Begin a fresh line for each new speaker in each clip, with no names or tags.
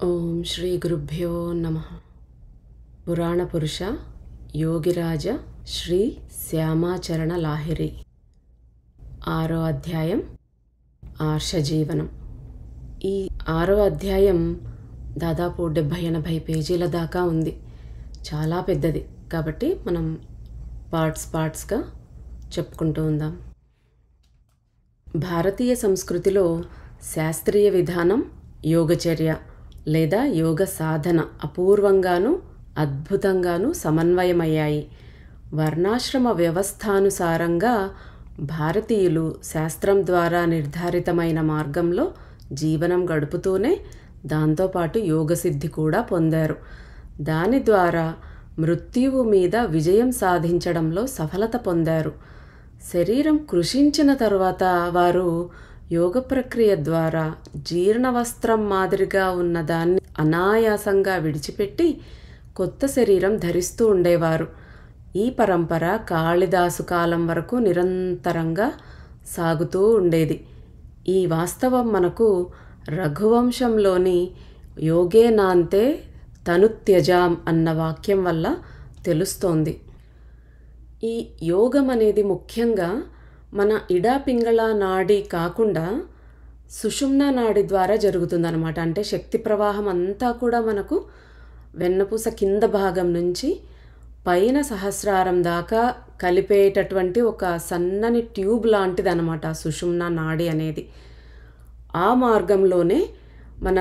ఓం శ్రీ గురుభ్యో నమః. పురాణ పురుష యోగిరాజ శ్రీ శ్యామాచరణ లాహిరి. 6వ అధ్యాయం ఆర్షజీవనం. ఈ 6వ అధ్యాయం దాదాపు 70-80 పేజీల దాకా ఉంది. చాలా పెద్దది కాబట్టి మనం పార్ట్స్గా చెప్పుకుంటూ ఉందాం. భారతీయ సంస్కృతిలో శాస్త్రీయ విధానం యోగచర్య లేదా యోగ సాధన అపూర్వంగాను అద్భుతంగాను సమన్వయమయ్యాయి. వర్ణాశ్రమ వ్యవస్థానుసారంగా భారతీయులు శాస్త్రం ద్వారా నిర్ధారితమైన మార్గంలో జీవనం గడుపుతూనే దాంతోపాటు యోగసిద్ధి కూడా పొందారు. దాని ద్వారా మృత్యువు మీద విజయం సాధించడంలో సఫలత పొందారు. శరీరం కృషించిన తరువాత వారు యోగ ప్రక్రియ ద్వారా జీర్ణవస్త్రం మాదిరిగా ఉన్న దాన్ని అనాయాసంగా విడిచిపెట్టి కొత్త శరీరం ధరిస్తూ ఉండేవారు. ఈ పరంపర కాళిదాసు కాలం వరకు నిరంతరంగా సాగుతూ ఉండేది. ఈ వాస్తవం మనకు రఘువంశంలోని యోగేనాంతే తనుత్యజాం అన్న వాక్యం వల్ల తెలుస్తోంది. ఈ యోగం అనేది ముఖ్యంగా మన ఇడాపింగళ నాడి కాకుండా సుషుమ్నా నాడి ద్వారా జరుగుతుందన్నమాట. అంటే శక్తి ప్రవాహం అంతా కూడా మనకు వెన్నపూస కింద భాగం నుంచి పైన సహస్రారం దాకా కలిపేటటువంటి ఒక సన్నని ట్యూబ్ లాంటిది అనమాట సుషుమ్నా నాడి అనేది. ఆ మార్గంలోనే మన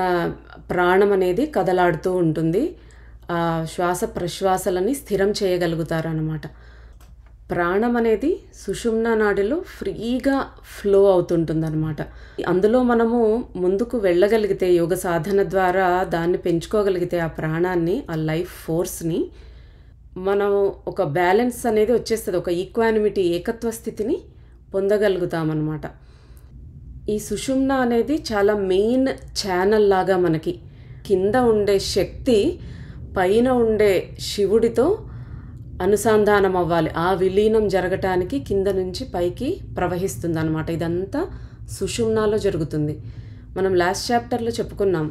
ప్రాణం అనేది కదలాడుతూ ఉంటుంది. ఆ శ్వాస ప్రశ్వాసలని స్థిరం చేయగలుగుతారన్నమాట. ప్రాణం అనేది సుషుమ్నా నాడిలో ఫ్రీగా ఫ్లో అవుతుంటుందన్నమాట. అందులో మనము ముందుకు వెళ్ళగలిగితే యోగ సాధన ద్వారా దాన్ని పెంచుకోగలిగితే ఆ ప్రాణాన్ని, ఆ లైఫ్ ఫోర్స్ని, మనం ఒక బ్యాలెన్స్ అనేది వచ్చేస్తుంది. ఒక ఈక్వానిమిటీ, ఏకత్వ స్థితిని పొందగలుగుతామన్నమాట. ఈ సుషుమ్నా అనేది చాలా మెయిన్ ఛానల్ లాగా మనకి కింద ఉండే శక్తి పైన ఉండే శివుడితో అనుసంధానం అవ్వాలి. ఆ విలీనం జరగటానికి కింద నుంచి పైకి ప్రవహిస్తుంది అనమాట. ఇదంతా సుషుమ్నాలో జరుగుతుంది. మనం లాస్ట్ చాప్టర్లో చెప్పుకున్నాం.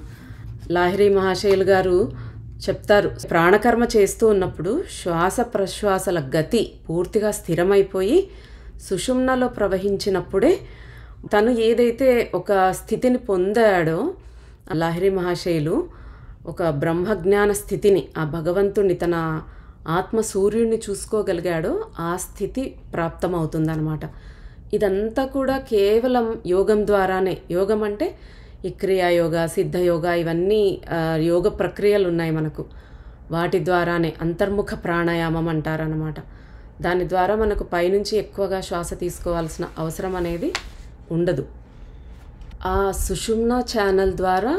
లాహిరి మహాశయులు గారు చెప్తారు, ప్రాణకర్మ చేస్తూ ఉన్నప్పుడు శ్వాస ప్రశ్వాసల గతి పూర్తిగా స్థిరమైపోయి సుషుమ్నాలో ప్రవహించినప్పుడే తను ఏదైతే ఒక స్థితిని పొందాడో లాహిరి మహాశయులు, ఒక బ్రహ్మజ్ఞాన స్థితిని, ఆ భగవంతుణ్ణి, తన ఆత్మ సూర్యుడిని చూసుకోగలిగాడో ఆ స్థితి ప్రాప్తమవుతుందన్నమాట. ఇదంతా కూడా కేవలం యోగం ద్వారానే. యోగం అంటే ఈ క్రియాయోగ, సిద్ధయోగ, ఇవన్నీ యోగ ప్రక్రియలు ఉన్నాయి మనకు. వాటి ద్వారానే అంతర్ముఖ ప్రాణాయామం అంటారనమాట. దాని ద్వారా మనకు పైనుంచి ఎక్కువగా శ్వాస తీసుకోవాల్సిన అవసరం అనేది ఉండదు. ఆ సుషుమ్నా ఛానల్ ద్వారా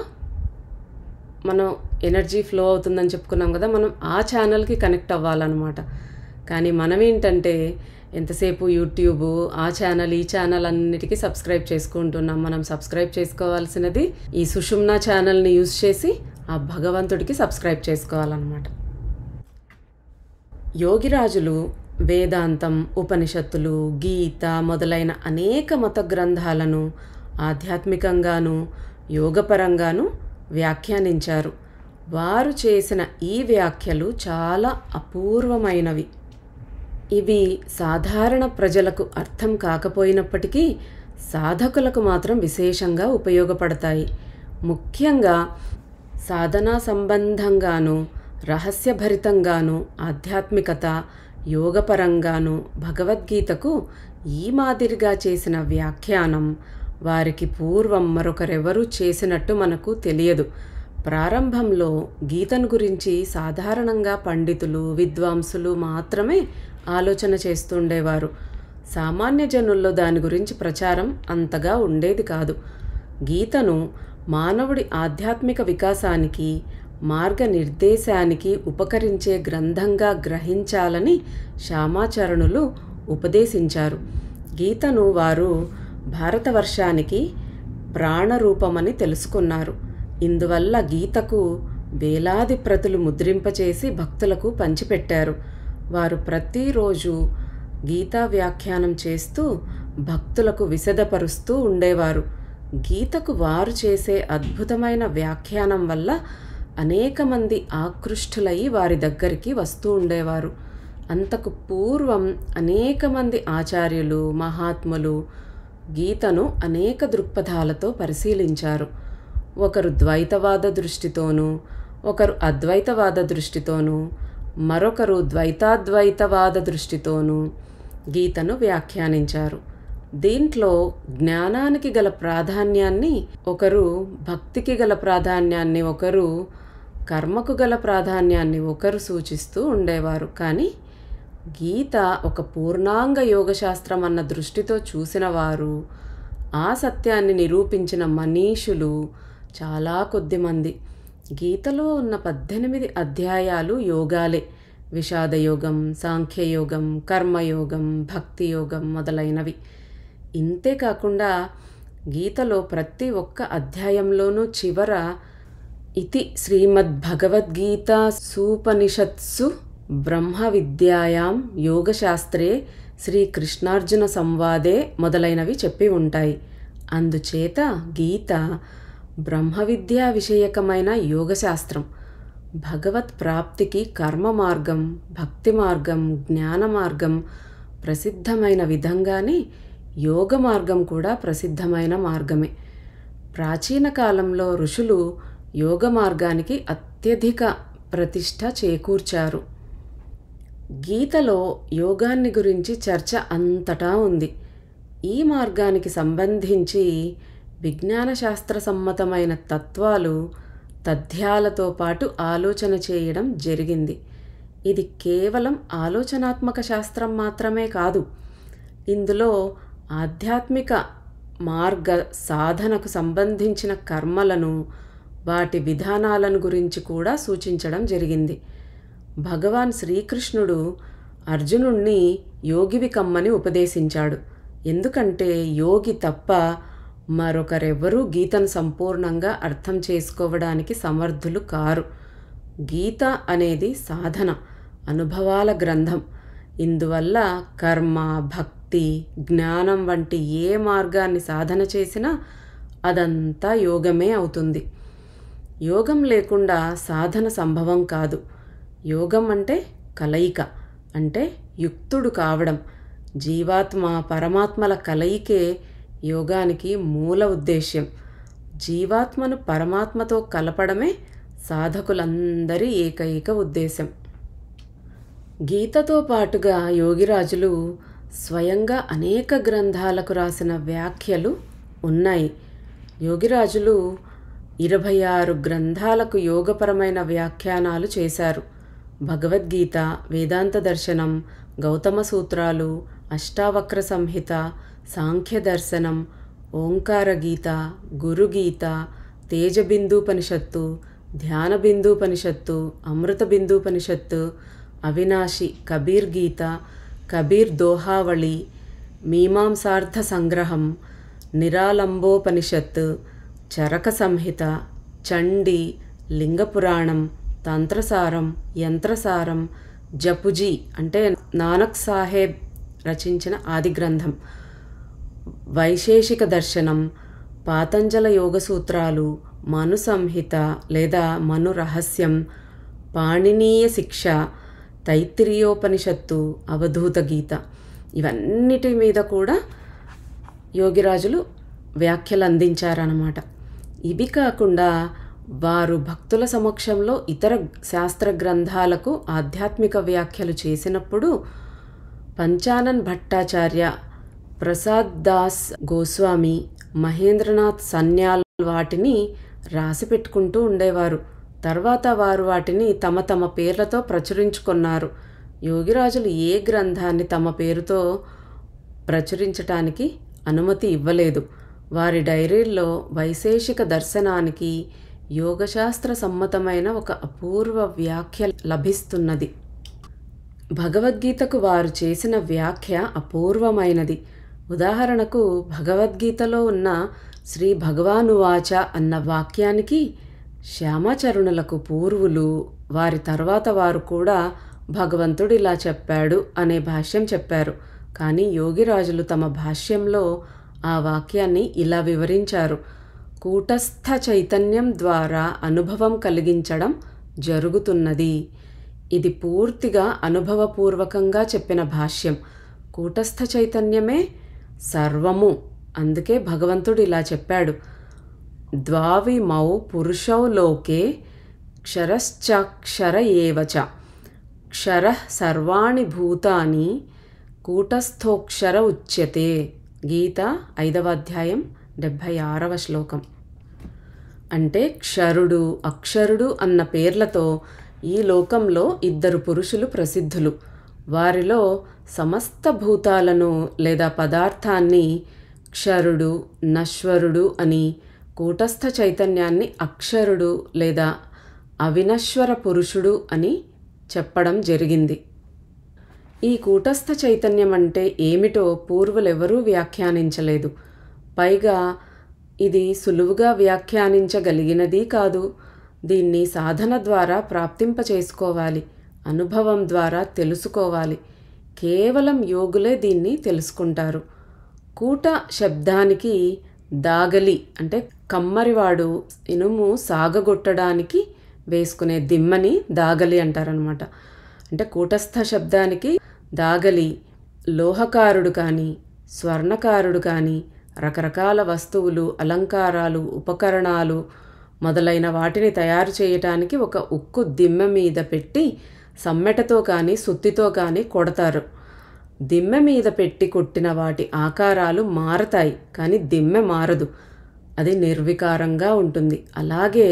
మనం ఎనర్జీ ఫ్లో అవుతుందని చెప్పుకున్నాం కదా, మనం ఆ ఛానల్కి కనెక్ట్ అవ్వాలన్నమాట. కానీ మనం ఏంటంటే ఎంతసేపు యూట్యూబ్, ఆ ఛానల్, ఈ ఛానల్ అన్నిటికీ సబ్స్క్రైబ్ చేసుకుంటున్నాం. మనం సబ్స్క్రైబ్ చేసుకోవాల్సినది ఈ సుషుమ్నా ఛానల్ని యూజ్ చేసి ఆ భగవంతుడికి సబ్స్క్రైబ్ చేసుకోవాలన్నమాట. యోగిరాజులు వేదాంతం, ఉపనిషత్తులు, గీత మొదలైన అనేక మత గ్రంథాలను ఆధ్యాత్మికంగాను యోగపరంగాను వ్యాఖ్యానించారు. వారు చేసిన ఈ వ్యాఖ్యలు చాలా అపూర్వమైనవి. ఇవి సాధారణ ప్రజలకు అర్థం కాకపోయినప్పటికీ సాధకులకు మాత్రం విశేషంగా ఉపయోగపడతాయి. ముఖ్యంగా సాధనా సంబంధంగాను, రహస్యభరితంగాను, ఆధ్యాత్మికత, యోగపరంగాను భగవద్గీతకు ఈ మాదిరిగా చేసిన వ్యాఖ్యానం వారికి పూర్వం మరొకరెవరూ చేసినట్టు మనకు తెలియదు. ప్రారంభంలో గీతను గురించి సాధారణంగా పండితులు, విద్వాంసులు మాత్రమే ఆలోచన చేస్తుండేవారు. సామాన్య జనుల్లో దాని గురించి ప్రచారం అంతగా ఉండేది కాదు. గీతను మానవుడి ఆధ్యాత్మిక వికాసానికి, మార్గనిర్దేశానికి ఉపకరించే గ్రంథంగా గ్రహించాలని శ్యామాచరణులు ఉపదేశించారు. గీతను వారు భారతవర్షానికి ప్రాణరూపమని తెలుసుకున్నారు. ఇందువల్ల గీతకు వేలాది ప్రతులు ముద్రింపచేసి భక్తులకు పంచిపెట్టారు. వారు ప్రతిరోజు గీతా వ్యాఖ్యానం చేస్తూ భక్తులకు విశదపరుస్తూ ఉండేవారు. గీతకు వారు చేసే అద్భుతమైన వ్యాఖ్యానం వల్ల అనేక మంది ఆకృష్టులై వారి దగ్గరికి వస్తూ ఉండేవారు. అంతకు పూర్వం అనేక మంది ఆచార్యులు, మహాత్ములు గీతను అనేక దృక్పథాలతో పరిశీలించారు. ఒకరు ద్వైతవాద దృష్టితోనూ, ఒకరు అద్వైతవాద దృష్టితోనూ, మరొకరు ద్వైతాద్వైతవాద దృష్టితోనూ గీతను వ్యాఖ్యానించారు. దీంట్లో జ్ఞానానికి గల ప్రాధాన్యాన్ని ఒకరు, భక్తికి గల ప్రాధాన్యాన్ని ఒకరు, కర్మకు గల ప్రాధాన్యాన్ని ఒకరు సూచిస్తూ ఉండేవారు. కానీ గీత ఒక పూర్ణాంగ యోగశాస్త్రం అన్న దృష్టితో చూసిన వారు, ఆ సత్యాన్ని నిరూపించిన మనీషులు చాలా కొద్దిమంది. గీతలో ఉన్న 18 అధ్యాయాలు యోగాలే. విషాదయోగం, సాంఖ్యయోగం, కర్మయోగం, భక్తి యోగం మొదలైనవి. ఇంతేకాకుండా గీతలో ప్రతి ఒక్క అధ్యాయంలోనూ చివర ఇతి శ్రీమద్భగవద్గీత సూపనిషత్సు బ్రహ్మ విద్యాయాం యోగశాస్త్రే శ్రీకృష్ణార్జున సంవాదే మొదలైనవి చెప్పి ఉంటాయి. అందుచేత గీత బ్రహ్మ విద్యా విషయకమైన యోగశాస్త్రం. భగవత్ ప్రాప్తికి కర్మ మార్గం, భక్తి మార్గం, జ్ఞాన మార్గం ప్రసిద్ధమైన విధంగానే యోగ మార్గం కూడా ప్రసిద్ధమైన మార్గమే. ప్రాచీన కాలంలో ఋషులు యోగ మార్గానికి అత్యధిక ప్రతిష్ఠ చేకూర్చారు. గీతలో యోగాన్ని గురించి చర్చ అంతటా ఉంది. ఈ మార్గానికి సంబంధించి విజ్ఞాన శాస్త్ర సమ్మతమైన తత్వాలు, తథ్యాలతో పాటు ఆలోచన చేయడం జరిగింది. ఇది కేవలం ఆలోచనాత్మక శాస్త్రం మాత్రమే కాదు. ఇందులో ఆధ్యాత్మిక మార్గ సాధనకు సంబంధించిన కర్మలను, వాటి విధానాలను గురించి కూడా సూచించడం జరిగింది. భగవాన్ శ్రీకృష్ణుడు అర్జునుణ్ణి యోగివి కమ్మని ఉపదేశించాడు. ఎందుకంటే యోగి తప్ప మరొకరెవ్వరూ గీతను సంపూర్ణంగా అర్థం చేసుకోవడానికి సమర్థులు కారు. గీత అనేది సాధన, అనుభవాల గ్రంథం. ఇందువల్ల కర్మ, భక్తి, జ్ఞానం వంటి ఏ మార్గాన్ని సాధన చేసినా అదంతా యోగమే అవుతుంది. యోగం లేకుండా సాధన సంభవం కాదు. యోగం అంటే కలయిక, అంటే యుక్తుడు కావడం. జీవాత్మ పరమాత్మల కలయికే యోగానికి మూల ఉద్దేశ్యం. జీవాత్మను పరమాత్మతో కలపడమే సాధకులందరి ఏకైక ఉద్దేశం. గీతతో పాటుగా యోగిరాజులు స్వయంగా అనేక గ్రంథాలకు రాసిన వ్యాఖ్యలు ఉన్నాయి. యోగిరాజులు 26 గ్రంథాలకు యోగపరమైన వ్యాఖ్యానాలు చేశారు. భగవద్గీత, వేదాంత దర్శనం, గౌతమ సూత్రాలు, అష్టావక్ర సంహిత, సాంఖ్య దర్శనం, ఓంకార గీత, గురుగీత, తేజబిందూపనిషత్తు, ధ్యానబిందూపనిషత్తు, అమృతబిందూపనిషత్తు, అవినాశి, కబీర్ గీత, కబీర్ దోహావళి, మీమాంసార్థ సంగ్రహం, నిరాలంబోపనిషత్, చరక సంహిత, చండీ, లింగపురాణం, తంత్రసారం, యంత్రసారం, జపుజీ అంటే నానక్ సాహెబ్ రచించిన ఆది గ్రంథం, వైశేషిక దర్శనం, పాతంజల యోగ సూత్రాలు, మను సంహిత లేదా మను రహస్యం, పాణినీయ శిక్ష, తైత్తిరీయోపనిషత్తు, అవధూత గీత, ఇవన్నిటి మీద కూడా యోగిరాజులు వ్యాఖ్యలు అందించారన్నమాట. ఇవి కాకుండా వారు భక్తుల సమక్షంలో ఇతర శాస్త్ర గ్రంథాలకు ఆధ్యాత్మిక వ్యాఖ్యలు చేసినప్పుడు పంచానన్ భట్టాచార్య, ప్రసాద్ దాస్ గోస్వామి, మహేంద్రనాథ్ సన్యాల్ వాటిని రాసి పెట్టుకుంటూ ఉండేవారు. తర్వాత వారు వాటిని తమ తమ పేర్లతో ప్రచురించుకున్నారు. యోగిరాజులు ఏ గ్రంథాన్ని తమ పేరుతో ప్రచురించటానికి అనుమతి ఇవ్వలేదు. వారి డైరీల్లో వైశేషిక దర్శనానికి యోగశాస్త్ర సమ్మతమైన ఒక అపూర్వ వ్యాఖ్య లభిస్తున్నది. భగవద్గీతకు వారు చేసిన వ్యాఖ్య అపూర్వమైనది. ఉదాహరణకు భగవద్గీతలో ఉన్న శ్రీ భగవానువాచ అన్న వాక్యానికి శ్యామాచరణులకు పూర్వులు, వారి తర్వాత వారు కూడా భగవంతుడు ఇలా చెప్పాడు అనే భాష్యం చెప్పారు. కానీ యోగిరాజులు తమ భాష్యంలో ఆ వాక్యాన్ని ఇలా వివరించారు: కూటస్థ చైతన్యం ద్వారా అనుభవం కలిగించడం జరుగుతున్నది. ఇది పూర్తిగా అనుభవపూర్వకంగా చెప్పిన భాష్యం. కూటస్థ చైతన్యమే సర్వము. అందుకే భగవంతుడు ఇలా చెప్పాడు: ద్వావిమౌ పురుషౌ లోకే క్షరశ్చాక్షర ఏవచ క్షరః సర్వాణి భూతాని కూటస్థోక్షర ఉచ్యతే. గీత 5వ అధ్యాయం 76వ శ్లోకం. అంటే క్షరుడు, అక్షరుడు అన్న పేర్లతో ఈ లోకంలో 2 పురుషులు ప్రసిద్ధులు. వారిలో సమస్త భూతాలను లేదా పదార్థాన్ని క్షరుడు, నశ్వరుడు అని, కూటస్థ చైతన్యాన్ని అక్షరుడు లేదా అవినశ్వర పురుషుడు అని చెప్పడం జరిగింది. ఈ కూటస్థ చైతన్యం అంటే ఏమిటో పూర్వులెవరూ వ్యాఖ్యానించలేదు. పైగా ఇది సులువుగా వ్యాఖ్యానించగలిగినది కాదు. దీన్ని సాధన ద్వారా ప్రాప్తింపచేసుకోవాలి, అనుభవం ద్వారా తెలుసుకోవాలి. కేవలం యోగులే దీన్ని తెలుసుకుంటారు. కూట శబ్దానికి దాగలి అంటే కమ్మరివాడు ఇనుము సాగగొట్టడానికి వేసుకునే దిమ్మని దాగలి అంటారనమాట. అంటే కూటస్థ శబ్దానికి దాగలి లోహకారుడు కానీ, స్వర్ణకారుడు కానీ, రకరకాల వస్తువులు, అలంకారాలు, ఉపకరణాలు మొదలైన వాటిని తయారు చేయటానికి ఒక ఉక్కు దిమ్మె మీద పెట్టి సమ్మెటతో కానీ సుత్తితో కానీ కొడతారు. దిమ్మె మీద పెట్టి కొట్టిన వాటి ఆకారాలు మారతాయి, కానీ దిమ్మె మారదు. అది నిర్వికారంగా ఉంటుంది. అలాగే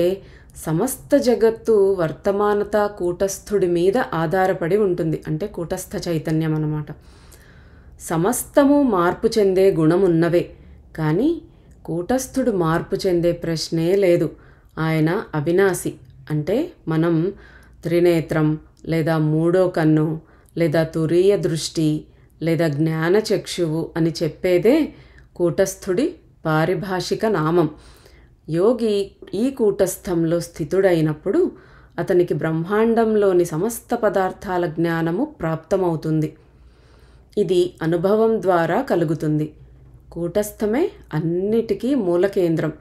సమస్త జగత్తు వర్తమానత కూటస్థుడి మీద ఆధారపడి ఉంటుంది. అంటే కూటస్థ చైతన్యం అన్నమాట. సమస్తము మార్పు చెందే గుణం ఉన్నవే, కానీ కూటస్థుడు మార్పు చెందే ప్రశ్నే లేదు. ఆయన అవినాశి. అంటే మనం త్రినేత్రం లేదా మూడో కన్ను లేదా తురీయ దృష్టి లేదా జ్ఞానచక్షువు అని చెప్పేదే కూటస్థుడి పారిభాషిక నామం. యోగి ఈ కూటస్థంలో స్థితుడైనప్పుడు అతనికి బ్రహ్మాండంలోని సమస్త పదార్థాల జ్ఞానము ప్రాప్తమవుతుంది. ఇది అనుభవం ద్వారా కలుగుతుంది. కూటస్థమే అన్నిటికీ మూల కేంద్రం.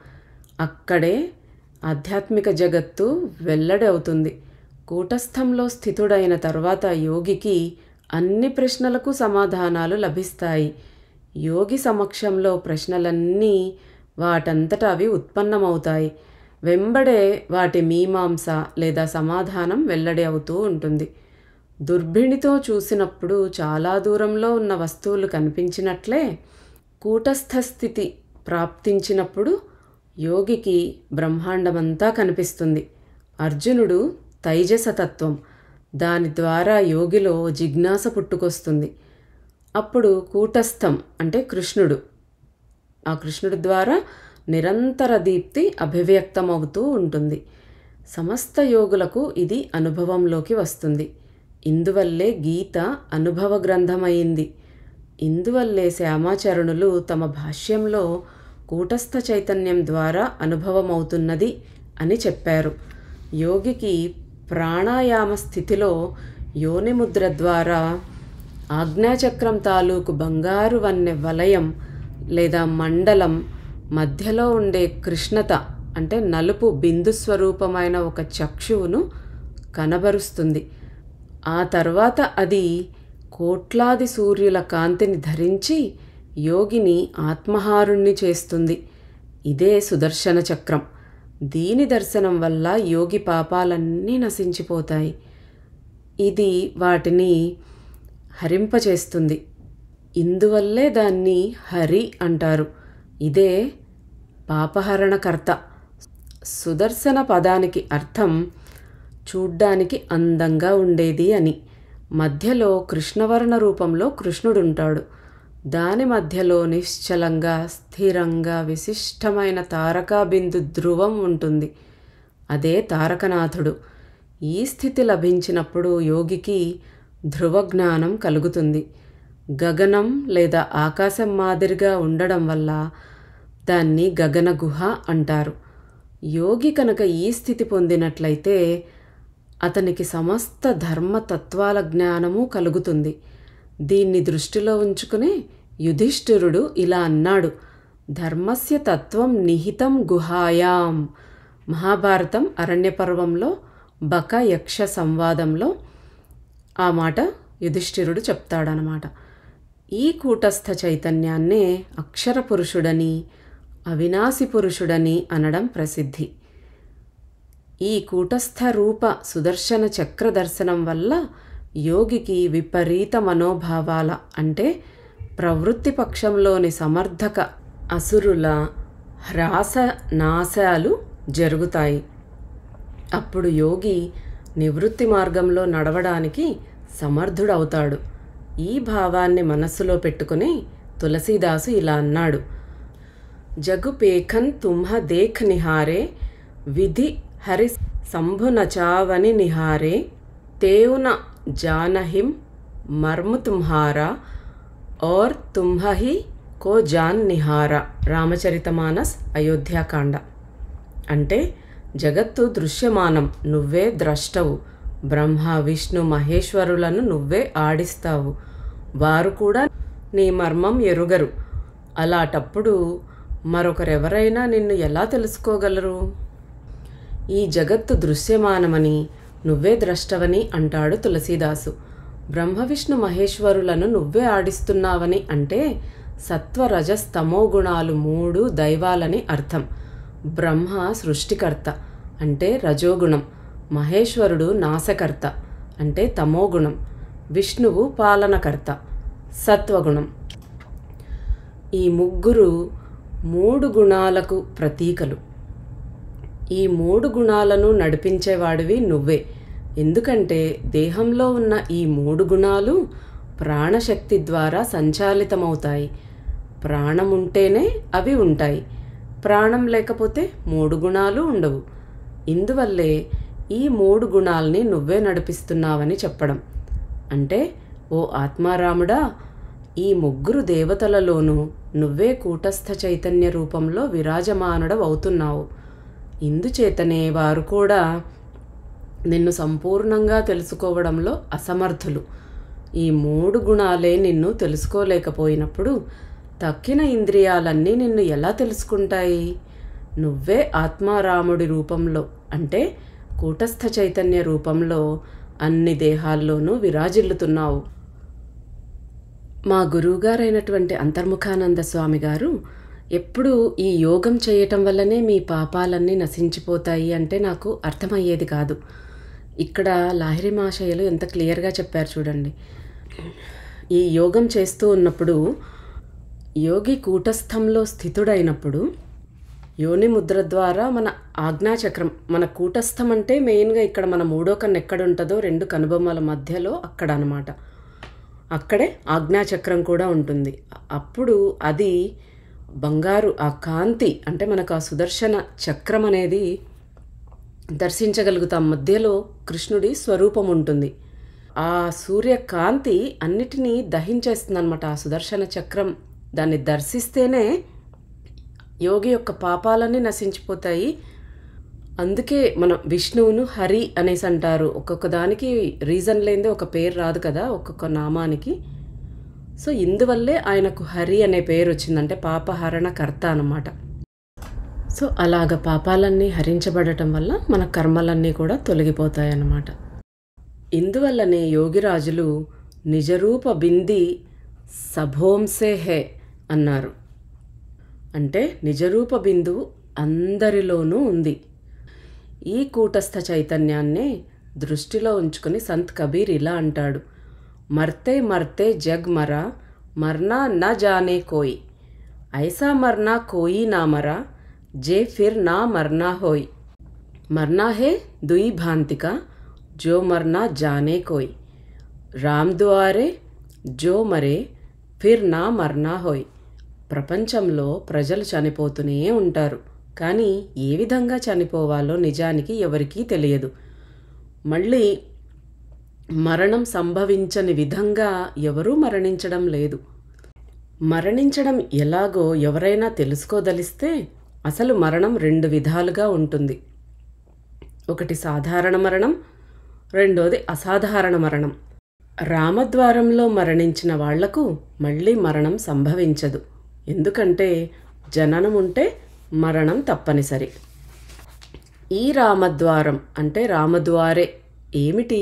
అక్కడే ఆధ్యాత్మిక జగత్తు వెల్లడి అవుతుంది. కూటస్థంలో స్థితుడైన తర్వాత యోగికి అన్ని ప్రశ్నలకు సమాధానాలు లభిస్తాయి. యోగి సమక్షంలో ప్రశ్నలన్నీ వాటంతట అవి ఉత్పన్నమవుతాయి. వెంబడే వాటి మీమాంస లేదా సమాధానం వెల్లడి అవుతూ ఉంటుంది. దుర్బిణితో చూసినప్పుడు చాలా దూరంలో ఉన్న వస్తువులు కనిపించినట్లే కూటస్థ స్థితి ప్రాప్తించినప్పుడు యోగికి బ్రహ్మాండమంతా కనిపిస్తుంది. అర్జునుడు తైజసతత్వం. దాని ద్వారా యోగిలో జిజ్ఞాస పుట్టుకొస్తుంది. అప్పుడు కూటస్థం అంటే కృష్ణుడు. ఆ కృష్ణుడి ద్వారా నిరంతర దీప్తి అభివ్యక్తమవుతూ ఉంటుంది. సమస్త యోగులకు ఇది అనుభవంలోకి వస్తుంది. ఇందువల్లే గీత అనుభవ గ్రంథమైంది. ఇందువల్లే శ్యామాచరణులు తమ భాష్యంలో కూటస్థ చైతన్యం ద్వారా అనుభవమవుతున్నది అని చెప్పారు. యోగికి ప్రాణాయామ స్థితిలో యోనిముద్ర ద్వారా ఆజ్ఞాచక్రం తాలూకు బంగారు వన్నె వలయం లేదా మండలం మధ్యలో ఉండే కృష్ణత అంటే నలుపు బిందు స్వరూపమైన ఒక చక్షువును కనబరుస్తుంది. ఆ తర్వాత అది కోట్లాది సూర్యుల కాంతిని ధరించి యోగిని ఆత్మహారుణ్ణి చేస్తుంది. ఇదే సుదర్శన చక్రం. దీని దర్శనం వల్ల యోగి పాపాలన్నీ నశించిపోతాయి. ఇది వాటిని హరింపచేస్తుంది. ఇందువల్లే దాన్ని హరి అంటారు. ఇదే పాపహరణకర్త. సుదర్శన పదానికి అర్థం చూడ్డానికి అందంగా ఉండేది అని. మధ్యలో కృష్ణవర్ణ రూపంలో కృష్ణుడుంటాడు. దాని మధ్యలో నిశ్చలంగా స్థిరంగా విశిష్టమైన తారకాబిందు ధ్రువం ఉంటుంది. అదే తారకనాథుడు. ఈ స్థితి లభించినప్పుడు యోగికి ధ్రువజ్ఞానం కలుగుతుంది. గగనం లేదా ఆకాశం మాదిరిగా ఉండడం వల్ల దాన్ని గగన గుహ అంటారు. యోగి కనుక ఈ స్థితి పొందినట్లయితే అతనికి సమస్త ధర్మతత్వాల జ్ఞానము కలుగుతుంది. దీన్ని దృష్టిలో ఉంచుకుని యుధిష్ఠిరుడు ఇలా అన్నాడు: ధర్మస్య తత్వం నిహితం గుహాయాం. మహాభారతం అరణ్యపర్వంలో బక యక్ష సంవాదంలో ఆ మాట యుధిష్ఠిరుడు చెప్తాడనమాట. ఈ కూటస్థ చైతన్యాన్నే అక్షర పురుషుడని, అవినాశి పురుషుడని అనడం ప్రసిద్ధి. ఈ కూటస్థ రూప సుదర్శన చక్ర దర్శనం వల్ల యోగికి విపరీత మనోభావాల అంటే ప్రవృత్తి పక్షంలోని సమర్థక అసురుల హ్రాస నాశాలు జరుగుతాయి. అప్పుడు యోగి నివృత్తి మార్గంలో నడవడానికి సమర్థుడవుతాడు. ఈ భావాన్ని మనస్సులో పెట్టుకుని తులసీదాసు ఇలా అన్నాడు. జగుపేఖన్ తుంహ దేఖ్ నిహారే విధి హరి సంభు నచావని నిహారే తేవున జానహిం మర్ము తుంహారా और తుంహహి కో జాన్ నిహారా. రామచరితమానస్ అయోధ్యాకాండ. అంటే జగత్తు దృశ్యమానం, నువ్వే ద్రష్టవు. బ్రహ్మ విష్ణు మహేశ్వరులను నువ్వే ఆడిస్తావు. వారు కూడా నీ మర్మం ఎరుగరు. అలాటప్పుడు మరొకరెవరైనా నిన్ను ఎలా తెలుసుకోగలరు? ఈ జగత్తు దృశ్యమానమని, నువ్వే ద్రష్టవని అంటాడు తులసీదాసు. బ్రహ్మ విష్ణు మహేశ్వరులను నువ్వే ఆడిస్తున్నావని అంటే సత్వరజస్తమో గుణాలు 3 దైవాలని అర్థం. బ్రహ్మ సృష్టికర్త అంటే రజోగుణం, మహేశ్వరుడు నాశకర్త అంటే తమోగుణం, విష్ణువు పాలనకర్త సత్వగుణం. ఈ ముగ్గురు 3 గుణాలకు ప్రతీకలు. ఈ 3 గుణాలను నడిపించేవాడివి నువ్వే. ఎందుకంటే దేహంలో ఉన్న ఈ 3 గుణాలు ప్రాణశక్తి ద్వారా సంచాలితమవుతాయి. ప్రాణం ఉంటేనే అవి ఉంటాయి. ప్రాణం లేకపోతే 3 గుణాలు ఉండవు. ఇందువల్లే ఈ 3 గుణాలని నువ్వే నడిపిస్తున్నావని చెప్పడం. అంటే ఓ ఆత్మారాముడా, ఈ 3 దేవతలలోనూ నువ్వే కూటస్థ చైతన్య రూపంలో విరాజమానుడవవుతున్నావు. ఇందుచేతనే వారు కూడా నిన్ను సంపూర్ణంగా తెలుసుకోవడంలో అసమర్థులు. ఈ 3 గుణాలే నిన్ను తెలుసుకోలేకపోయినప్పుడు తక్కిన ఇంద్రియాలన్నీ నిన్ను ఎలా తెలుసుకుంటాయి? నువ్వే ఆత్మారాముడి రూపంలో అంటే కూటస్థ చైతన్య రూపంలో అన్ని దేహాల్లోనూ విరాజిల్లుతున్నావు. మా గురువుగారైనటువంటి అంతర్ముఖానంద స్వామి గారు ఎప్పుడు ఈ యోగం చేయటం వల్లనే మీ పాపాలన్నీ నశించిపోతాయి అంటే నాకు అర్థమయ్యేది కాదు. ఇక్కడ లాహిరి మహాశయులు ఎంత క్లియర్గా చెప్పారు చూడండి. ఈ యోగం చేస్తూ ఉన్నప్పుడు యోగి కూటస్థంలో స్థితుడైనప్పుడు యోని ముద్ర ద్వారా మన ఆజ్ఞాచక్రం, మన కూటస్థం అంటే మెయిన్గా ఇక్కడ మన 3వ కన్ను ఎక్కడ ఉంటుందో 2 కనుబొమ్మల మధ్యలో అక్కడ అనమాట. అక్కడే ఆజ్ఞాచక్రం కూడా ఉంటుంది. అప్పుడు అది బంగారు ఆ కాంతి అంటే మనకు ఆ సుదర్శన చక్రం అనేది దర్శించగలుగుతాం. మధ్యలో కృష్ణుడి స్వరూపం ఉంటుంది. ఆ సూర్యకాంతి అన్నిటినీ దహించేస్తుంది అనమాట. ఆ సుదర్శన చక్రం దాన్ని దర్శిస్తేనే యోగి యొక్క పాపాలన్నీ నశించిపోతాయి. అందుకే మనం విష్ణువును హరి అనేసి అంటారు. ఒక్కొక్క దానికి రీజన్ లేనిదే ఒక పేరు రాదు కదా ఒక్కొక్క నామానికి. సో ఇందువల్లే ఆయనకు హరి అనే పేరు వచ్చిందంటే పాపహరణ కర్త అన్నమాట. సో అలాగ పాపాలన్నీ హరించబడటం వల్ల మన కర్మలన్నీ కూడా తొలగిపోతాయి అన్నమాట. ఇందువల్లనే యోగిరాజులు నిజరూప బింది సభోంసే హే అన్నారు. అంటే నిజరూప బిందువు అందరిలోనూ ఉంది. ఈ కూటస్థ చైతన్యాన్నే దృష్టిలో ఉంచుకుని సంత్ కబీర్ ఇలా అంటాడు. మర్తే మర్తే జగ్ మరా మర్నా న జానే కోయి, ఐసా మర్నా కోయి నా మరా जे फिर ना मरना होई, मरना है दुई भांतिका जो मरना जाने कोई, राम द्वारे जो मरे फिर ना मरना होई. ప్రపంచంలో ప్రజలు చనిపోతూనే ఉంటారు, కానీ ఏ విధంగా చనిపోవాలో నిజానికి ఎవరికీ తెలియదు. మళ్ళీ మరణం సంభవించని విధంగా ఎవరూ మరణించడం లేదు. మరణించడం ఎలాగో ఎవరైనా తెలుసుకోదలిస్తే అసలు మరణం 2 విధాలుగా ఉంటుంది. ఒకటి సాధారణ మరణం, రెండోది అసాధారణ మరణం. రామద్వారంలో మరణించిన వాళ్లకు మళ్ళీ మరణం సంభవించదు. ఎందుకంటే జననం ఉంటే మరణం తప్పనిసరి. ఈ రామద్వారం అంటే రామద్వారే ఏమిటి?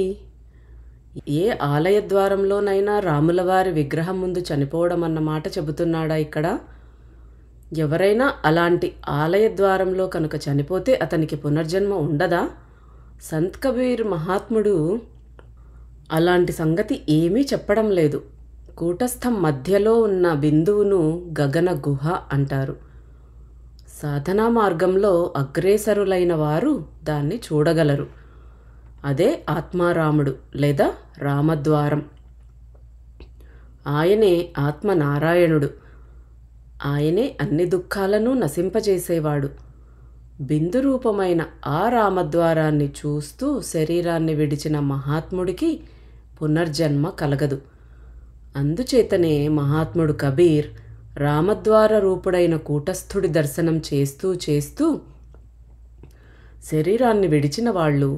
ఏ ఆలయ ద్వారంలోనైనా రాములవారి విగ్రహం ముందు చనిపోవడం అన్నమాట చెబుతున్నాడా ఇక్కడ? ఎవరైనా అలాంటి ఆలయ ద్వారంలో కనుక చనిపోతే అతనికి పునర్జన్మ ఉండదా? సంత్ కబీర్ మహాత్ముడు అలాంటి సంగతి ఏమీ చెప్పడం లేదు. కూటస్థం మధ్యలో ఉన్న బిందువును గగన గుహ అంటారు. సాధనా మార్గంలో అగ్రేసరులైన వారు దాన్ని చూడగలరు. అదే ఆత్మారాముడు లేదా రామద్వారం. ఆయనే ఆత్మనారాయణుడు. ఆయనే అన్ని దుఃఖాలను నశింపజేసేవాడు. బిందు రూపమైన ఆ రామద్వారాన్ని చూస్తూ శరీరాన్ని విడిచిన మహాత్ముడికి పునర్జన్మ కలగదు. అందుచేతనే మహాత్ముడు కబీర్ రామద్వార రూపుడైన కూటస్థుడి దర్శనం చేస్తూ చేస్తూ శరీరాన్ని విడిచిన వాళ్ళు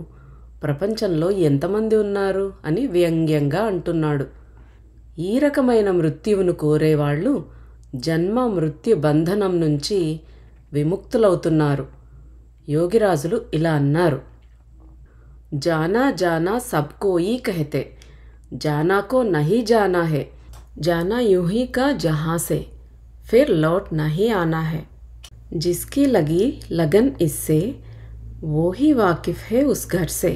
ప్రపంచంలో ఎంతమంది ఉన్నారు అని వ్యంగ్యంగా అంటున్నాడు. ఈ రకమైన మృత్యువును కోరేవాళ్ళు జన్మ మృత్యు బంధనం నుంచి విముక్తులవుతున్నారు. యోగిరాజులు ఇలా అన్నారు: జానా జానా సబ్కోయి కహతే, జానా కో నహీ జానా హై, జానా యూహీ కా జహా సే, ఫిర్ లౌట్ నహీ ఆనా హై, జిస్కి లగి లగన్ ఇస్సే వోహీ వాకిఫ్ హే ఉస్ ఘర్ సే.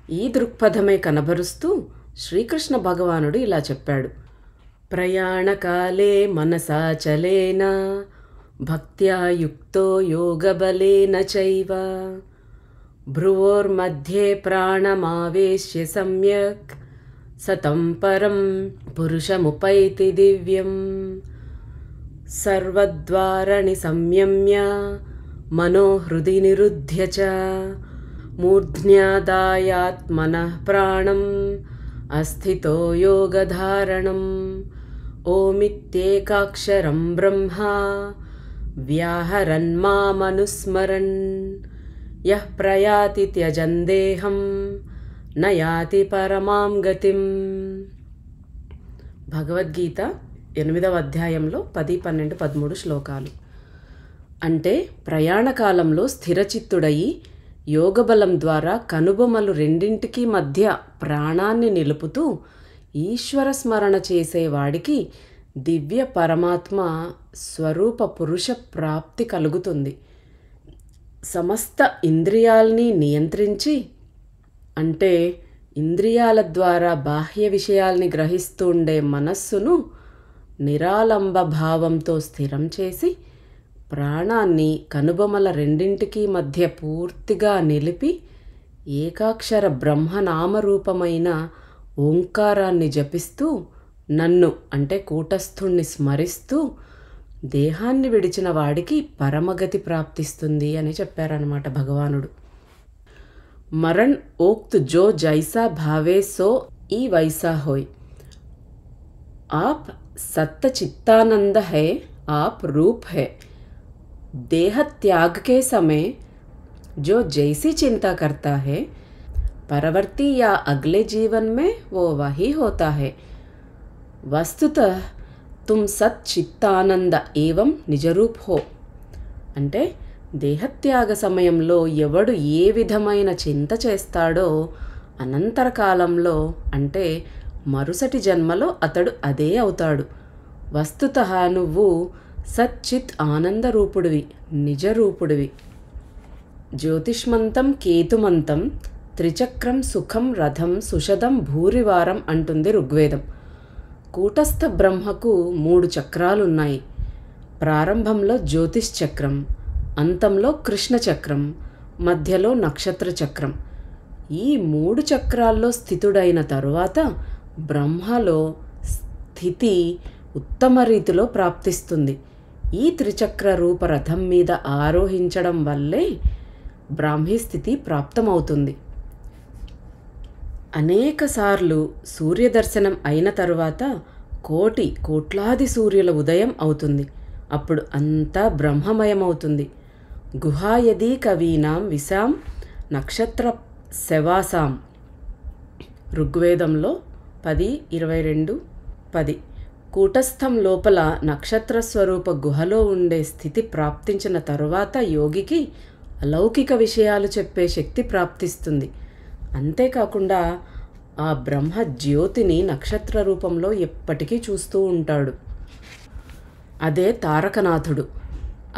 ఈ దృక్పథమే కనబరుస్తూ శ్రీకృష్ణ భగవానుడు ఇలా చెప్పాడు: ప్రయాణకాలే మనసా చలేన భక్త్యా యుక్తో యోగబలేన చైవ భ్రువోర్మధ్యే ప్రాణమావేశ్య సమ్యక్ సతం పరం పురుషముపైతి దివ్యం సర్వద్వారణి సంయమ్య మనోహృది నిరుధ్య చ మూర్ధ్న్యాదాయాత్మనః ప్రాణం అస్థితో యోగధారణం ఓమిత్యేకాక్షరం బ్రహ్మ వ్యాహరన్ మామనుస్మరన్ యః ప్రయాతి త్యజన్ దేహం న యాతి పరమాం గతిం. భగవద్గీత 8వ అధ్యాయంలో 10, 12, 13 శ్లోకాలు. అంటే ప్రయాణకాలంలో స్థిరచిత్తుడయి యోగబలం ద్వారా కనుబొమలు రెండింటికి మధ్య ప్రాణాన్ని నిలుపుతూ ఈశ్వర స్మరణ చేసేవాడికి దివ్య పరమాత్మ స్వరూప పురుష ప్రాప్తి కలుగుతుంది. సమస్త ఇంద్రియాల్ని నియంత్రించి, అంటే ఇంద్రియాల ద్వారా బాహ్య విషయాల్ని గ్రహిస్తూ ఉండే మనస్సును నిరాలంబ భావంతో స్థిరం చేసి ప్రాణాన్ని కనుబొమల రెండింటికి మధ్య పూర్తిగా నిలిపి ఏకాక్షర బ్రహ్మనామరూపమైన ఓంకారాన్ని జపిస్తూ నన్ను అంటే కూటస్థుణ్ణి స్మరిస్తూ దేహాన్ని విడిచిన వాడికి పరమగతి ప్రాప్తిస్తుంది అని చెప్పారనమాట భగవానుడు. మరణ్ ఓక్త్ జో జైసా భావే సో ఈ వైసా హోయ్. ఆప్ సత్త చిత్తానంద హై, ఆప్ రూప్ హై. देह त्याग के समय जो जैसी चिंता करता है परवर्ती या अगले जीवन में वो वही होता है. वस्तुतः तुम सच्चित्तानंद एवं निजरूप हो. అంటే దేహత్యాగ సమయంలో ఎవడు ఏ విధమైన చింత చేస్తాడో అనంతర కాలంలో అంటే మరుసటి జన్మలో అతడు అదే అవుతాడు. వస్తుతః నువ్వు సచ్చిత్ ఆనందరూపుడివి, నిజరూపుడివి. జ్యోతిష్మంతం కేతుమంతం త్రిచక్రం సుఖం రథం సుషదం భూరివారం అంటుంది ఋగ్వేదం. కూటస్థ బ్రహ్మకు 3 చక్రాలున్నాయి. ప్రారంభంలో జ్యోతిష్ చక్రం, అంతంలో కృష్ణ చక్రం, మధ్యలో నక్షత్ర చక్రం. ఈ 3 చక్రాల్లో స్థితుడైన తరువాత బ్రహ్మలో స్థితి ఉత్తమ రీతిలో ప్రాప్తిస్తుంది. ఈ త్రిచక్ర రూప రథం మీద ఆరోహించడం వల్లే బ్రాహ్మీ స్థితి ప్రాప్తమవుతుంది. అనేకసార్లు సూర్యదర్శనం అయిన తరువాత కోట్లాది సూర్యుల ఉదయం అవుతుంది. అప్పుడు అంతా బ్రహ్మమయమవుతుంది. గుహాయదీ కవీనాం విశాం నక్షత్ర శవాసాం ఋగ్వేదంలో 10:22, 10. కూటస్థం లోపల నక్షత్ర స్వరూప గుహలో ఉండే స్థితి ప్రాప్తించిన తరువాత యోగికి అలౌకిక విషయాలు చెప్పే శక్తి ప్రాప్తిస్తుంది. అంతేకాకుండా ఆ బ్రహ్మ జ్యోతిని నక్షత్ర రూపంలో ఎప్పటికీ చూస్తూ ఉంటాడు. అదే తారకనాథుడు.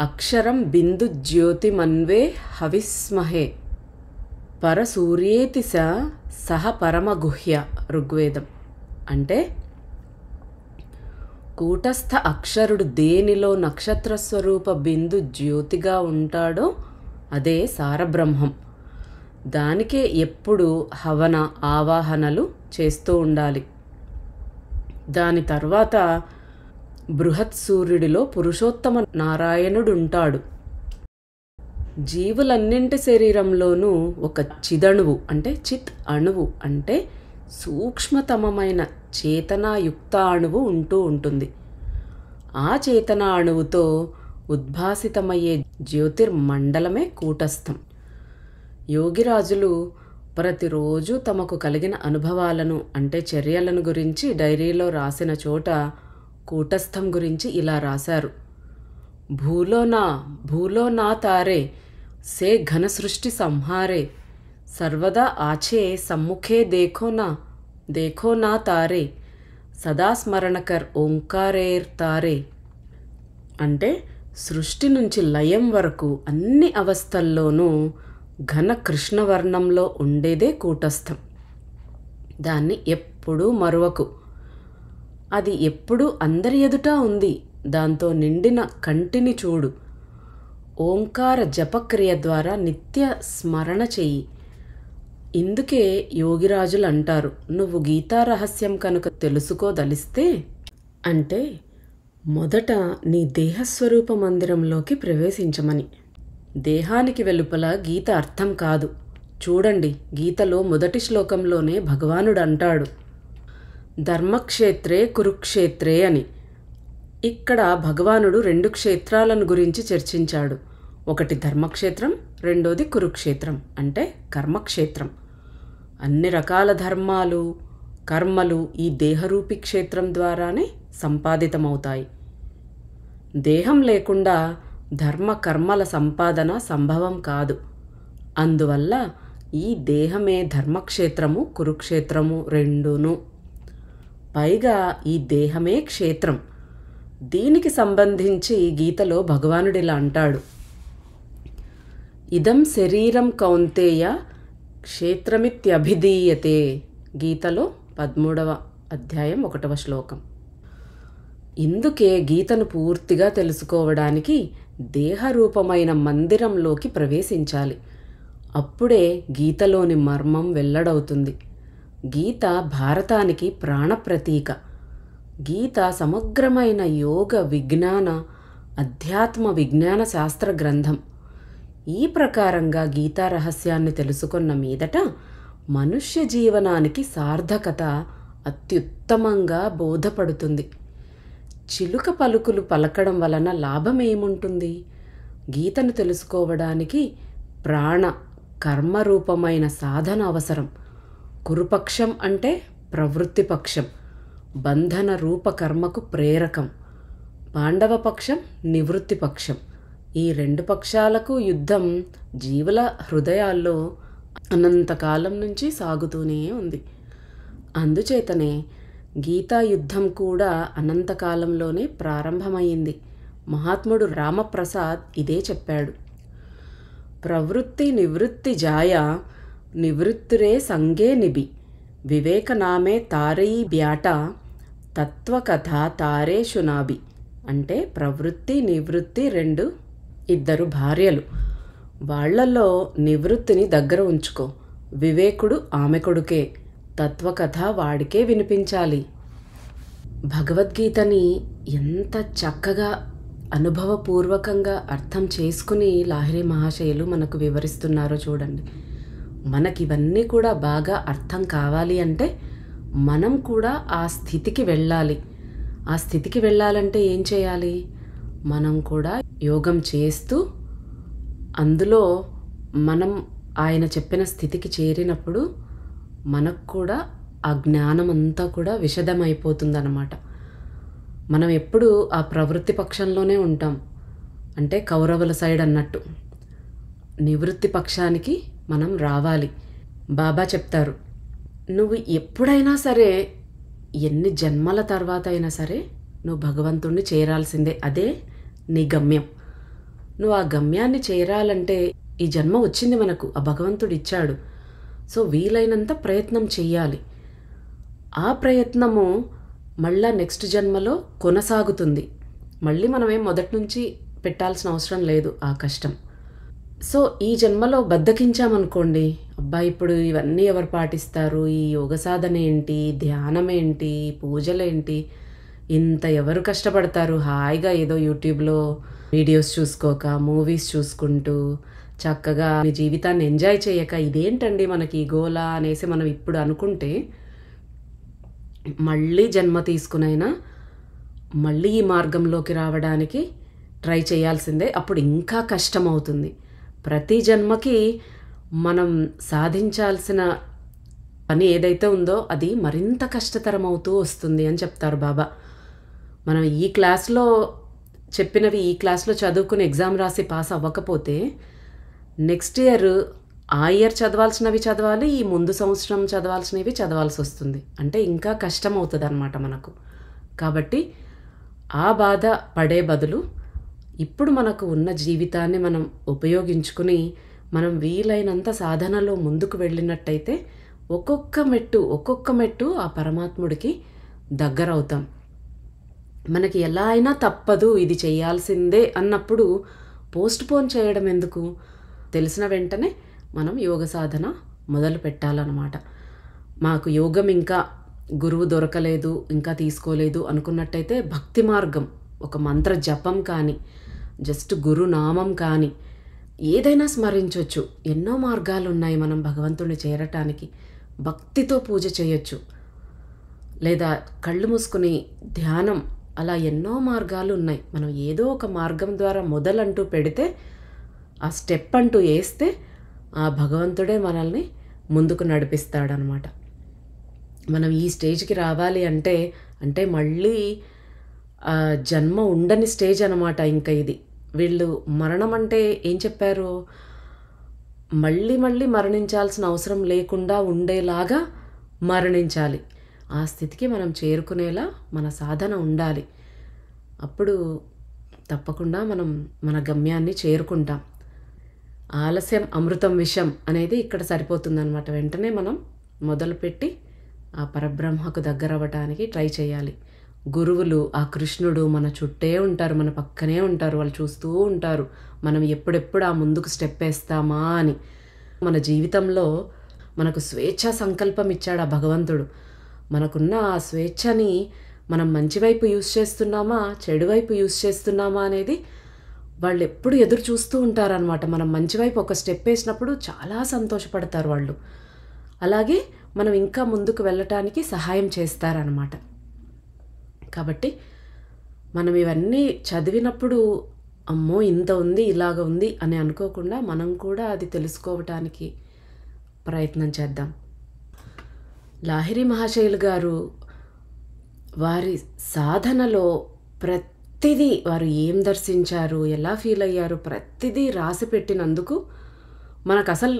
అక్షరం బిందు జ్యోతిమన్వే హవిస్మహే పరసూర్యేతి సహ పరమగుహ్య ఋగ్వేదం. అంటే కూటస్థ అక్షరుడు దేనిలో నక్షత్ర స్వరూప బిందు జ్యోతిగా ఉంటాడో అదే సారబ్రహ్మం. దానికే ఎప్పుడు హవన ఆవాహనలు చేస్తూ ఉండాలి. దాని తర్వాత బృహత్ సూర్యుడిలో పురుషోత్తమ నారాయణుడుంటాడు. జీవులన్నింటి శరీరంలోనూ ఒక చిదణువు అంటే చిత్ అణువు అంటే సూక్ష్మతమమైన చేతనాయుక్త అణువు ఉంటూ ఉంటుంది. ఆ చేతనా అణువుతో ఉద్భాసితమయ్యే జ్యోతిర్మండలమే కూటస్థం. యోగిరాజులు ప్రతిరోజు తమకు కలిగిన అనుభవాలను అంటే చర్యలను గురించి డైరీలో రాసిన చోట కూటస్థం గురించి ఇలా రాశారు. భూలో నా తారే సే ఘన సృష్టి సంహారే సర్వదా ఆచే సమ్ముఖే దేఖో నా తారే సదా స్మరణకర్ ఓంకారేర్ తారే. అంటే సృష్టి నుంచి లయం వరకు అన్ని అవస్థల్లోనూ ఘన కృష్ణవర్ణంలో ఉండేదే కూటస్థం. దాన్ని ఎప్పుడూ మరువకు. అది ఎప్పుడూ అందరి ఎదుట ఉంది. దాంతో నిండిన కంటిని చూడు. ఓంకార జపక్రియ ద్వారా నిత్య స్మరణ చెయ్యి. ఇందుకే యోగిరాజులు అంటారు, నువ్వు గీతా రహస్యం కనుక తెలుసుకోదలిస్తే అంటే మొదట నీ దేహస్వరూప మందిరంలోకి ప్రవేశించమని. దేహానికి వెలుపల గీత అర్థం కాదు. చూడండి, గీతలో మొదటి శ్లోకంలోనే భగవానుడు అంటాడు, ధర్మక్షేత్రే కురుక్షేత్రే అని. ఇక్కడ భగవానుడు 2 క్షేత్రాలను గురించి చర్చించాడు. ఒకటి ధర్మక్షేత్రం, రెండోది కురుక్షేత్రం అంటే కర్మక్షేత్రం. అన్ని రకాల ధర్మాలు కర్మలు ఈ దేహరూపి క్షేత్రం ద్వారానే సంపాదితమవుతాయి. దేహం లేకుండా ధర్మ కర్మల సంపాదన సంభవం కాదు. అందువల్ల ఈ దేహమే ధర్మక్షేత్రము కురుక్షేత్రము రెండూను. పైగా ఈ దేహమే క్షేత్రం. దీనికి సంబంధించి గీతలో భగవానుడిలా అంటాడు, ఇదం శరీరం కౌంతేయ క్షేత్రమిత్యభిధీయతే. గీతలో 13వ అధ్యాయం 1వ శ్లోకం. ఇందుకే గీతను పూర్తిగా తెలుసుకోవడానికి దేహరూపమైన మందిరంలోకి ప్రవేశించాలి. అప్పుడే గీతలోని మర్మం వెల్లడవుతుంది. గీత భారతానికి ప్రాణప్రతీక. గీత సమగ్రమైన యోగ విజ్ఞాన అధ్యాత్మ విజ్ఞాన శాస్త్ర గ్రంథం. ఈ ప్రకారంగా గీతా రహస్యాన్ని తెలుసుకున్న మీదట మనుష్య జీవనానికి సార్థకత అత్యుత్తమంగా బోధపడుతుంది. చిలుక పలుకులు పలకడం వలన లాభమేముంటుంది? గీతను తెలుసుకోవడానికి ప్రాణ కర్మరూపమైన సాధన అవసరం. కురుపక్షం అంటే ప్రవృత్తిపక్షం, బంధన రూప కర్మకు ప్రేరకం. పాండవపక్షం నివృత్తిపక్షం. ఈ 2 పక్షాలకు యుద్ధం జీవుల హృదయాల్లో అనంతకాలం నుంచి సాగుతూనే ఉంది. అందుచేతనే గీతా యుద్ధం కూడా అనంతకాలంలోనే ప్రారంభమైంది. మహాత్ముడు రామప్రసాద్ ఇదే చెప్పాడు. ప్రవృత్తి నివృత్తి జాయ నివృత్తిరే సంగే నిబి వివేకనామే తారయీ బ్యాట తత్వకథ తారేషునాభి. అంటే ప్రవృత్తి నివృత్తి 2 భార్యలు. వాళ్లలో నివృత్తిని దగ్గర ఉంచుకో. వివేకుడు ఆమె కొడుకే. తత్వకథ వాడికే వినిపించాలి. భగవద్గీతని ఎంత చక్కగా అనుభవపూర్వకంగా అర్థం చేసుకుని లాహిరి మహాశయులు మనకు వివరిస్తున్నారో చూడండి. మనకివన్నీ కూడా బాగా అర్థం కావాలి అంటే మనం కూడా ఆ స్థితికి వెళ్ళాలి. ఆ స్థితికి వెళ్ళాలంటే ఏం చేయాలి? మనం కూడా యోగం చేస్తూ అందులో మనం ఆయన చెప్పిన స్థితికి చేరినప్పుడు మనకు కూడా ఆ జ్ఞానం అంతా కూడా విశదమైపోతుందన్నమాట. మనం ఎప్పుడూ ఆ ప్రవృత్తి పక్షంలోనే ఉంటాం. అంటే కౌరవుల సైడ్ అన్నట్టు. నివృత్తి పక్షానికి మనం రావాలి. బాబా చెప్తారు, నువ్వు ఎప్పుడైనా సరే, ఎన్ని జన్మల తర్వాత అయినా సరే నువ్వు భగవంతుణ్ణి చేరాల్సిందే. అదే నీ గమ్యం. నువ్వు ఆ గమ్యాన్ని చేరాలంటే ఈ జన్మ వచ్చింది మనకు, ఆ భగవంతుడు ఇచ్చాడు. సో వీలైనంత ప్రయత్నం చెయ్యాలి. ఆ ప్రయత్నము మళ్ళా నెక్స్ట్ జన్మలో కొనసాగుతుంది. మళ్ళీ మనమేం మొదటి నుంచి పెట్టాల్సిన అవసరం లేదు ఆ కష్టం. సో ఈ జన్మలో బద్ధకించామనుకోండి, అబ్బా ఇప్పుడు ఇవన్నీ ఎవరు పాటిస్తారు, ఈ యోగ సాధన ఏంటి, ధ్యానం ఏంటి, పూజలేంటి, ఇంత ఎవరు కష్టపడతారు, హాయిగా ఏదో యూట్యూబ్లో వీడియోస్ చూసుకోక, మూవీస్ చూసుకుంటూ చక్కగా మీ జీవితాన్ని ఎంజాయ్ చేయక ఇదేంటండి మనకి ఈ గోల అనేసి మనం ఇప్పుడు అనుకుంటే, మళ్ళీ జన్మ తీసుకునైనా మళ్ళీ ఈ మార్గంలోకి రావడానికి ట్రై చేయాల్సిందే. అప్పుడు ఇంకా కష్టం అవుతుంది. ప్రతి జన్మకి మనం సాధించాల్సిన పని ఏదైతే ఉందో అది మరింత కష్టతరం అవుతూ వస్తుంది అని చెప్తారు బాబా. మనం ఈ క్లాస్లో చెప్పినవి ఈ క్లాస్లో చదువుకుని ఎగ్జామ్ రాసి పాస్ అవ్వకపోతే నెక్స్ట్ ఇయర్ ఆ ఇయర్ చదవాల్సినవి చదవాలి, ఈ ముందు సంవత్సరం చదవాల్సినవి చదవాల్సి వస్తుంది. అంటే ఇంకా కష్టం అవుతుంది అన్నమాట మనకు. కాబట్టి ఆ బాధ పడే బదులు ఇప్పుడు మనకు ఉన్న జీవితాన్ని మనం ఉపయోగించుకుని మనం వీలైనంత సాధనలో ముందుకు వెళ్ళినట్టయితే ఒక్కొక్క మెట్టు ఆ పరమాత్ముడికి దగ్గర అవుతాం. మనకి ఎలా అయినా తప్పదు, ఇది చేయాల్సిందే అన్నప్పుడు పోస్ట్పోన్ చేయడం ఎందుకు? తెలిసిన వెంటనే మనం యోగ సాధన మొదలు పెట్టాలన్నమాట. మాకు యోగం ఇంకా గురువు దొరకలేదు, ఇంకా తీసుకోలేదు అనుకున్నట్టయితే భక్తి మార్గం, ఒక మంత్ర జపం కానీ, జస్ట్ గురునామం కానీ ఏదైనా స్మరించవచ్చు. ఎన్నో మార్గాలు ఉన్నాయి మనం భగవంతుడిని చేరటానికి. భక్తితో పూజ చేయొచ్చు, లేదా కళ్ళు మూసుకుని ధ్యానం, అలా ఎన్నో మార్గాలు ఉన్నాయి. మనం ఏదో ఒక మార్గం ద్వారా మొదలంటూ పెడితే, ఆ స్టెప్ అంటూ వేస్తే ఆ భగవంతుడే మనల్ని ముందుకు నడిపిస్తాడనమాట. మనం ఈ స్టేజ్కి రావాలి అంటే మళ్ళీ జన్మ ఉండని స్టేజ్ అనమాట. ఇంకా ఇది వీళ్ళు మరణం అంటే ఏం చెప్పారు, మళ్ళీ మరణించాల్సిన అవసరం లేకుండా ఉండేలాగా మరణించాలి. ఆ స్థితికి మనం చేరుకునేలా మన సాధన ఉండాలి. అప్పుడు తప్పకుండా మనం మన గమ్యాన్ని చేరుకుంటాం. ఆలస్యం అమృతం విషం అనేది ఇక్కడ సరిపోతుందన్నమాట. వెంటనే మనం మొదలుపెట్టి ఆ పరబ్రహ్మకు దగ్గర అవ్వటానికి ట్రై చేయాలి. గురువులు, ఆ కృష్ణుడు మన చుట్టే ఉంటారు, మన పక్కనే ఉంటారు, వాళ్ళు చూస్తూ ఉంటారు మనం ఎప్పుడెప్పుడు ఆ ముందుకు స్టెప్ వేస్తామా అని. మన జీవితంలో మనకు స్వేచ్ఛా సంకల్పం ఇచ్చాడు ఆ భగవంతుడు. మనకున్న ఆ స్వేచ్ఛని మనం మంచి వైపు యూజ్ చేస్తున్నామా, చెడు వైపు యూజ్ చేస్తున్నామా అనేది వాళ్ళు ఎప్పుడు ఎదురు చూస్తూ ఉంటారనమాట. మనం మంచి వైపు ఒక స్టెప్ వేసినప్పుడు చాలా సంతోషపడతారు వాళ్ళు. అలాగే మనం ఇంకా ముందుకు వెళ్ళటానికి సహాయం చేస్తారనమాట. కాబట్టి మనం ఇవన్నీ చదివినప్పుడు అమ్మో ఇంత ఉంది, ఇలాగ ఉంది అని అనుకోకుండా మనం కూడా అది తెలుసుకోవటానికి ప్రయత్నం చేద్దాం. లాహిరి మహాశయులు గారు వారి సాధనలో ప్రతిదీ, వారు ఏం దర్శించారు, ఎలా ఫీల్ అయ్యారు, ప్రతిదీ రాసి పెట్టినందుకు మనకు అసలు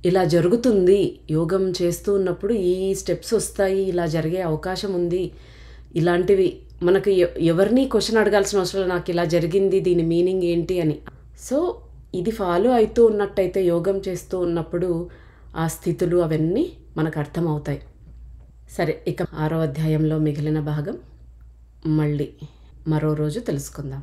ఇలా జరుగుతుంది, యోగం చేస్తూ ఉన్నప్పుడు ఈ స్టెప్స్ వస్తాయి, ఇలా జరిగే అవకాశం ఉంది, ఇలాంటివి మనకు ఎవరిని క్వశ్చన్ అడగాల్సిన అవసరం లేదు, నాకు ఇలా జరిగింది, దీని మీనింగ్ ఏంటి అని. సో ఇది ఫాలో అవుతూ ఉన్నట్టయితే యోగం చేస్తూ ఉన్నప్పుడు ఆ స్థితులు అవన్నీ మనకు అర్థమవుతాయి. సరే, ఇక 6వ అధ్యాయంలో మిగిలిన భాగం మళ్ళీ మరో రోజు తెలుసుకుందాం.